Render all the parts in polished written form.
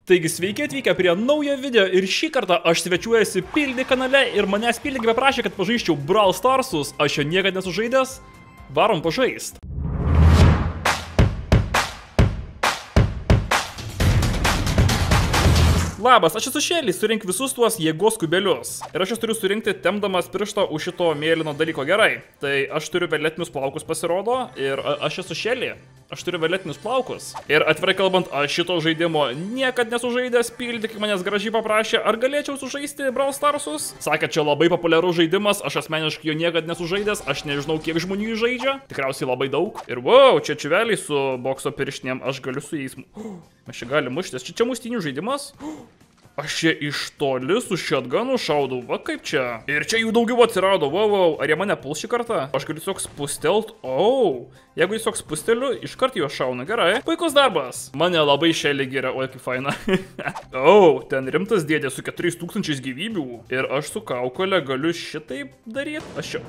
Taigi sveiki atvykę prie naujo video ir šį kartą aš svečiuojasi Pildi kanale ir manęs Pildi paprašė, kad pažaisčiau Brawl Starsus, aš jo niekada nesužaidęs, varom pažaist. Labas, aš esu Šelis, surink visus tuos jėgos kubelius. Ir aš jas turiu surinkti tempdamas pirštą už šito mėlyno dalyko gerai. Tai aš turiu violetinius plaukus pasirodo ir aš esu Šelį. Aš turiu violetinius plaukus. Ir atvirai kalbant, aš šito žaidimo niekad nesužaidęs, Pildi, kai manęs gražiai paprašė, ar galėčiau sužaisti Brawl Starsus. Sakė, čia labai populiarus žaidimas, aš asmeniškai jo niekad nesužaidęs, aš nežinau, kiek žmonių jį žaidžia. Tikriausiai labai daug. Ir wow, čia čiveliai su bokso pirštinėm, aš galiu su jais... Mes čia galim muštis, čia muštynių žaidimas. Aš čia iš toli su shotgunu šaudau, va kaip čia. Ir čia jų daugiau atsirado, wow, ar jie mane puls šį kartą? Aš galiu tiesiog spustelt, jeigu tiesiog spusteliu, iškart juos šauna, gerai. Puikus darbas. Mane labai Šelį giria, oi kaip faina. Ten rimtas dėdė su 4000 gyvybių. Ir aš su kaukole galiu šitaip daryti. Aš čia...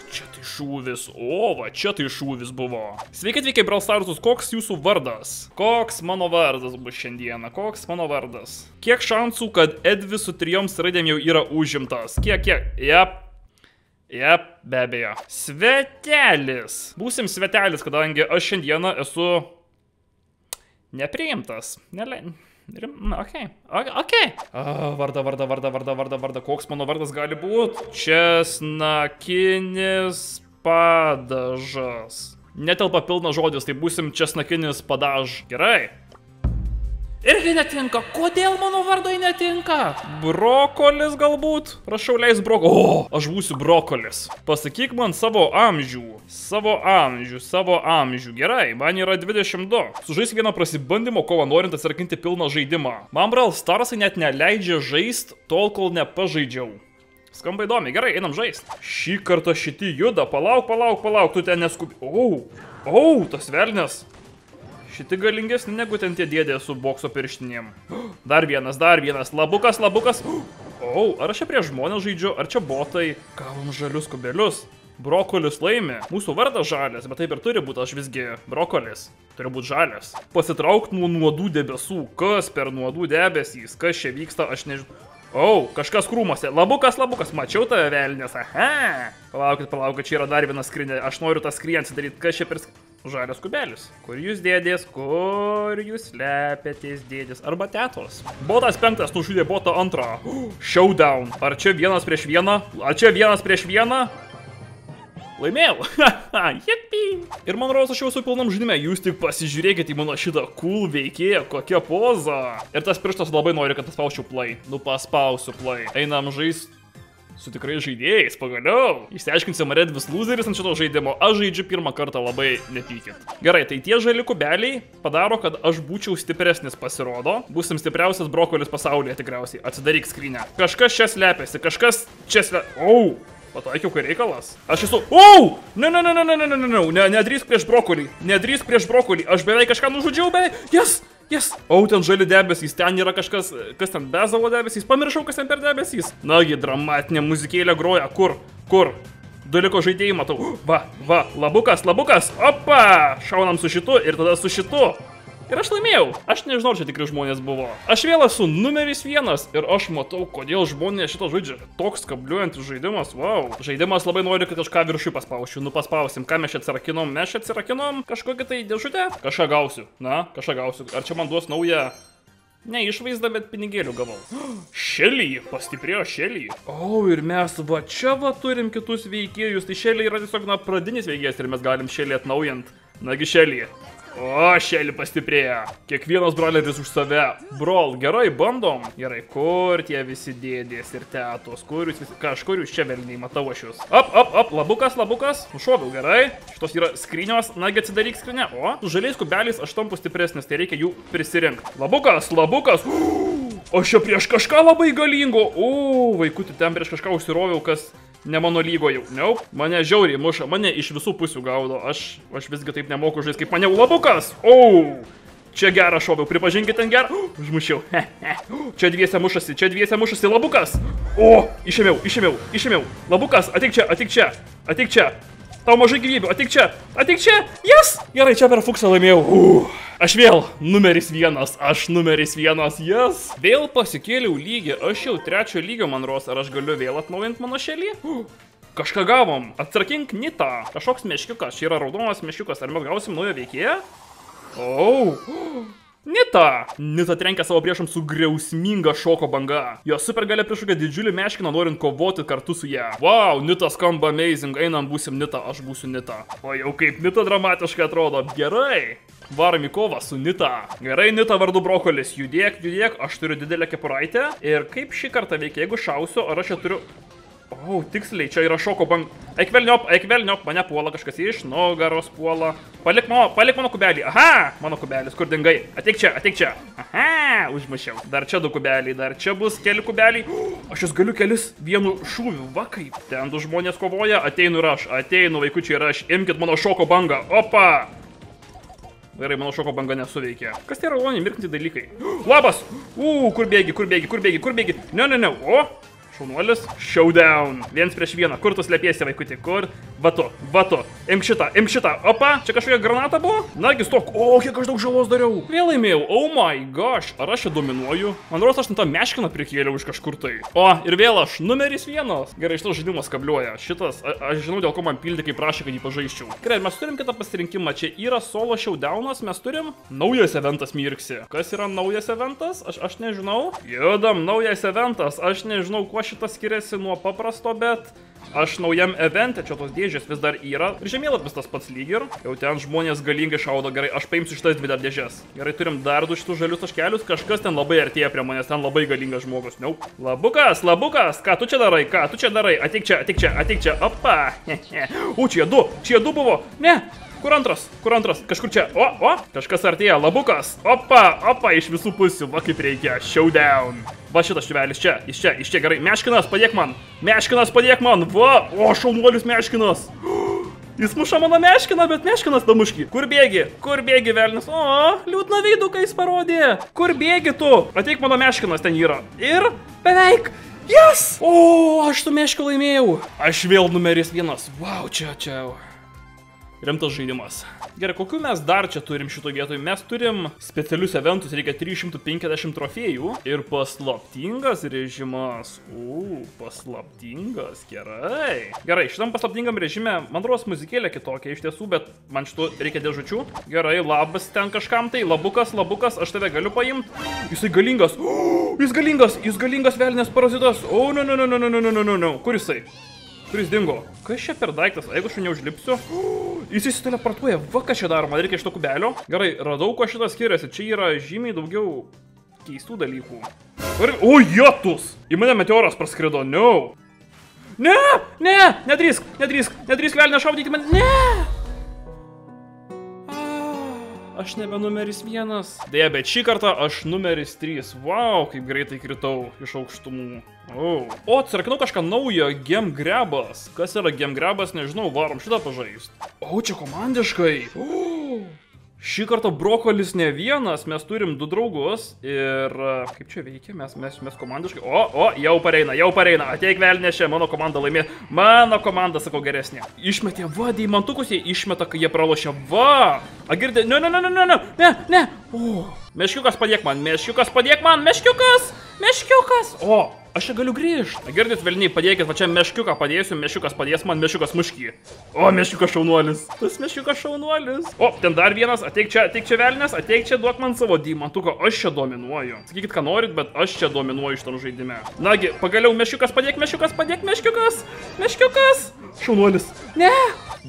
Čia tai šūvis, va čia tai šūvis buvo. Sveiki atvykę Brawl Starsus, koks jūsų vardas? Koks mano vardas bus šiandieną? Koks mano vardas? Kiek šansų, kad Edvis su 3 raidėm jau yra užimtas? Kiek? Jep, be abejo. Svetelis. Būsim svetelis, kadangi aš šiandieną esu nepriimtas. Okei. Varda. Koks mano vardas gali būti? Česnakinis padažas. Netelpa pilnas žodis, tai būsim česnakinis padaž. Gerai. Irgi netinka. Kodėl mano vardai netinka? Brokolis galbūt? Prašau, leis aš būsiu brokolis. Pasakyk man savo amžių. Savo amžių. Gerai, man yra 22. Sužaisk vieną prasibandimo kovą, norint atsirakinti pilną žaidimą. Man Brawl Starsai net neleidžia žaist tol, kol nepažaidžiau. Skamba įdomi, gerai, einam žaist. Šį kartą šiti juda, palauk, tu ten neskubi. Tas velnės. Šiti galingesni negu ten tie dėdė su bokso pirštinėm. Dar vienas. Labukas. Ar aš čia prieš žmonės žaidžiu, ar čia botai? Gavom žalius kubelius. Brokolis laimi. Mūsų vardas žalias, bet taip ir turi būti, aš visgi brokolis. Turi būti žalias. Pasitrauk nuo nuodų debesų. Kas per nuodų debesys? Kas čia vyksta, aš nežinau. Kažkas krūmose. Labukas. Mačiau tave, velnės. Aha. Palaukit, čia yra dar viena skrinė. Aš noriu tą skrinę atsidaryti. Kas čia per... Žalias kubelis. Kur jūs dėdės? Kur jūs slepiatės dėdės? Arba tetos. Botas 5 nužudė botą 2. Showdown. Ar čia 1 prieš 1? Laimėjau. Jipi. Ir man rodos, aš jau esu pilnam žaidime. Jūs tik pasižiūrėkite į mano šitą cool veikėją. Kokia poza. Ir tas pirštas labai nori, kad paspaučiau play. Paspausiu play. Einam žaist su tikrai žaidėjais, pagaliau. Išsiaiškinsim, ar Edvis loseris ant šito žaidimo. Aš žaidžiu pirmą kartą, labai nepykit. Gerai, tai tie žali kubeliai padaro, kad aš būčiau stipresnis, pasirodo. Būsim stipriausias brokolis pasaulyje tikriausiai. Atsidaryk skrinę. Kažkas čia slepiasi, pataikiau, kai reikalas. Aš esu... Nedrįsk prieš brokolį. Aš beveik kažką nužudžiau, Yes! Ten žali debesys, ten yra kažkas, kas ten bezalo debesys, pamiršau, kas ten per debesys. Nagi, dramatinė muzikėlė groja, kur? Dalyko žaidėjai matau. Labukas, opa, šaunam su šitu ir tada su šitu. Ir aš laimėjau. Aš nežinau, čia tikrai žmonės buvo. Aš vėl esu numeris 1 ir aš matau, kodėl žmonės šito žaidžia. Toks kabliuojantis žaidimas, Žaidimas labai nori, kad kažką viršui paspaušiu. Paspausim. Ką mes čia atsirakinom? Mes čia atsirakinom kažkokią tai dėžutę? Kažką gausiu. Ar čia man duos naują... Ne išvaizdą, bet pinigėlių gavau. Šelį, pastiprėjo Šelį. Ir mes čia turim kitus veikėjus. Tai Šelį yra tiesiog pradinis veikėjas ir mes galim Šelį atnaujant. Nagi Šelį. Šelį pastiprėja. Kiekvienas broleris už save. Brol, gerai, bandom. Gerai, kur tie visi dėdės ir tetos? Kažkur jūs čia velniai, matau aš jūs. Labukas. Nušoviau, gerai. Šitos yra skrynios. Nagi atsidaryk skrinę. Su žaliais kubeliais aš tampu stipresnis, tai reikia jų prisirinkti. Labukas. Aš čia prieš kažką labai galingo. Vaikutį, ten prieš kažką užsiroviau, kas... Ne mano lygoje. Mane žiauriai muša, mane iš visų pusių gaudo. Aš visgi taip nemoku žaisti kaip mane. Labukas. Čia gerą šoviau, pripažinkit ten gerą. Užmušiau. Čia dviese mušasi. Labukas. Išėmiau. Labukas, ateik čia. tau mažai gyvybių, ateik čia, yes! Gerai, čia per fuksą laimėjau. Aš vėl numeris 1, yes! Vėl pasikėliau lygį, aš jau 3 lygio, man ros, ar aš galiu vėl atnaujinti mano šelį? Kažką gavom, atsakink Nitą, kažkoks meškiukas, čia yra raudonas meškiukas, ar mes gausim naują veikėją? Nita trenkia savo priešams su griausminga šoko banga. Jo supergalia prišaukia didžiulį meškiną, norint kovoti kartu su ją. Wow, Nita skamba amazing, einam būsim Nita, aš būsiu Nita. O jau kaip Nita dramatiškai atrodo, gerai. Varom į kovą su Nita. Gerai, Nita vardu brokolis, judėk, aš turiu didelę kepuraitę. Ir kaip šį kartą veikia, jeigu šausiu, ar aš čia turiu... tiksliai, čia yra šoko bang... Eik velniop, mane puola kažkas iš nugaros puola. Palik mano kubelį. Aha, mano kubelis, kur dingai? Ateik čia. Aha, užmušiau. Dar čia 2 kubeliai, dar čia bus keli kubeliai. Aš jūs galiu kelis vienu šūviu, va kaip. Ten 2 žmonės kovoja, ateinu ir aš, vaikučiai ir aš. Imkit mano šoko bangą, opa. Gerai, mano šoko banga nesuveikė. Kas tai raudoniai mirkantys dalykai? Labas! Kur bėgi? Ne. O! Šaunuolis, showdown. 1 prieš 1. Kur tu slepiesi, vaikuti? Kur? Vatu. Imk šitą. Opa, čia kažkokia granata buvo? Nagi, stok. Kiek aš daug žalos dariau. Vėl laimėjau. Oh my gosh. Ar aš čia dominuoju? Man rodos, aš tą meškiną prikėliau iš kažkur tai. Ir vėl aš. Numeris 1. Gerai, šitas žaidimas kabliuoja. Šitas, aš žinau, dėl ko man pildikai prašė, kad jį pažaisčiau. Gerai, mes turim kitą pasirinkimą. Čia yra solo showdownas. Mes turim naujas eventas mirksi. Kas yra naujas eventas? Aš nežinau. Judam, naujas eventas. Aš nežinau, kuo šitas skiriasi nuo paprasto, bet aš naujam evente, čia tos dėžės vis dar yra. Ir žemėlapis tas pats lyg ir. Jau ten žmonės galingai šaudo. Gerai, aš paimsiu šitas 2 dar dėžės. Gerai, turim dar 2 šitus žalius taškelius. Kažkas ten labai artėja prie manęs, ten labai galingas žmogus. Labukas, ką tu čia darai? Ateik čia. Opa. Čia 2 buvo. Ne. Kur antras? Kažkur čia. Kažkas artėja. Labukas. Opa, iš visų pusių. Va kaip reikia. Showdown. Va šitas švelis čia. Iš čia. Gerai. Meškinas, padėk man. Va. Šaunuolis meškinas. Jis muša mano meškiną, bet meškinas damuški. Kur bėgi, velnis? Liūdna veiduką jis parodė. Kur bėgi tu? Ateik, mano meškinas ten yra. Ir beveik. Yes! Aš su meškiu laimėjau. Aš vėl numeris 1. Wow, čia. Rimtas žaidimas. Gerai, kokių mes dar čia turim šito vietoj? Mes turim specialius eventus, reikia 350 trofėjų. Ir paslaptingas režimas. Paslaptingas, gerai. Gerai, šitam paslaptingam režime, man rodos muzikėlė kitokia iš tiesų, bet man šito reikia dėžučių. Gerai, labas ten kažkam tai. Labukas, aš tave galiu paimti. Jisai galingas. Jis galingas velnės parazitas. No. Kur jisai? Kuris dingo? Kas čia per daiktas? Jeigu aš neužlipsiu? Jis įsiteleportuoja. Va, ką čia daro? Man reikia šito kubelio. Gerai, radau, kuo šitas skiriasi. Čia yra žymiai daugiau keistų dalykų. Jotus! Į mane meteoras praskrido. No! Ne! Nedrįsk, velnė, šaudyti man. Ne! Aš nebe numeris 1. Deja, bet šį kartą aš numeris 3. Wow, kaip greitai kritau iš aukštumų. Atsirakinu kažką naujo. Game Grabas. Kas yra Game Grabas, nežinau, varom šitą pažaist. Čia komandiškai. Šį kartą brokolis ne vienas, mes turim 2 draugus. Ir kaip čia veikia, mes komandiškai. Jau pareina. Ateik velnešė, mano komanda laimė. Mano komanda, sakau, geresnė. Išmetė, deimantukus jie išmeta, kai jie pralošia. Agirdė, ne. Meškiukas padėk man. Aš čia galiu grįžti. Girdit, velniai, padėkit, va čia meškiuką padėsiu, meškiukas padės man, meškiukas mušky. Meškiukas šaunuolis. Tas meškiukas šaunuolis. Ten dar vienas, ateik čia velnės, ateik čia, duok man savo deimantuką, aš čia dominuoju. Sakykit, ką norit, bet aš čia dominuoju šitam žaidime. Nagi, pagaliau meškiukas padėk, meškiukas. Šaunuolis. Ne.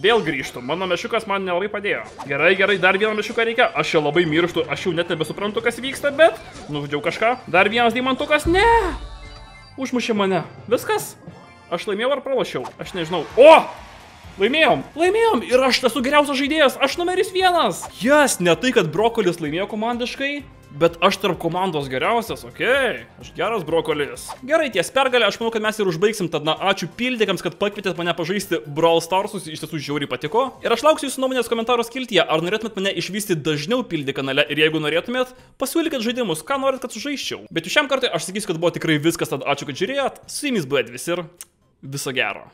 Vėl grįžtu, mano meškiukas man nelabai padėjo. Gerai, dar vieną meškiuką reikia, aš čia labai mirštu, aš jau net nebesuprantu, kas vyksta, bet nužudžiau kažką. Dar vienas deimantukas, ne. Užmušė mane. Viskas? Aš laimėjau ar pralošiau? Aš nežinau. Laimėjom. Ir aš esu geriausias žaidėjas. Aš numeris 1. Ne tai, kad brokolis laimėjo komandiškai, bet aš tarp komandos geriausias, okei. Aš geras brokolis. Gerai, ties pergalę, aš manau, kad mes ir užbaigsim. Tad, ačiū pildikams, kad pakvietėt mane pažaisti Brawl Starsus. Iš tiesų žiauriai patiko. Ir aš lauksiu jūsų nuomonės komentarų skiltyje. Ar norėtumėt mane išvysti dažniau pildi kanale? Ir jeigu norėtumėt, pasiūlykit žaidimus, ką norit, kad sužaisčiau. Bet šiam kartui aš sakysiu, kad buvo tikrai viskas. Tad ačiū, kad žiūrėjot. Su jumis buvo Edvis ir viso gero.